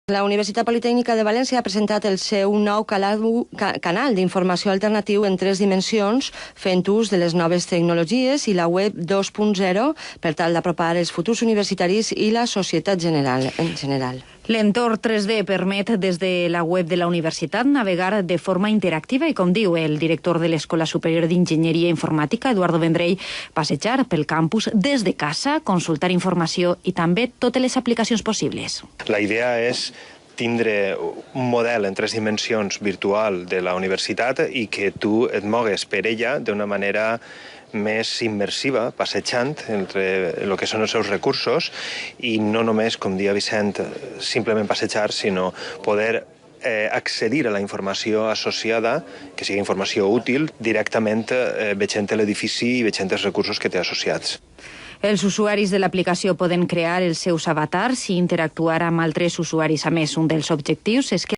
La Universitat Politècnica de València ha presentat el seu nou canal d'informació alternatiu en 3 dimensions, fent ús de les noves tecnologies i la web 2.0 per tal d'apropar els futurs universitaris i la societat en general. L'entorn 3D permet des de la web de la universitat navegar de forma interactiva i, com diu el director de l'Escola Superior d'Enginyeria Informàtica, Eduardo Vendrell, passejar pel campus des de casa, consultar informació i també totes les aplicacions possibles. La idea és tindre un model en 3 dimensions virtual de la universitat i que tu et mogues per ella d'una manera més immersiva, passejant entre el que són els seus recursos i no només, com dia Vicent, simplement passejar, sinó poder accedir a la informació associada, que sigui informació útil, directament veient l'edifici i veient els recursos que té associats. Els usuaris de l'aplicació poden crear els seus avatars i interactuar amb altres usuaris. A més, un dels objectius és que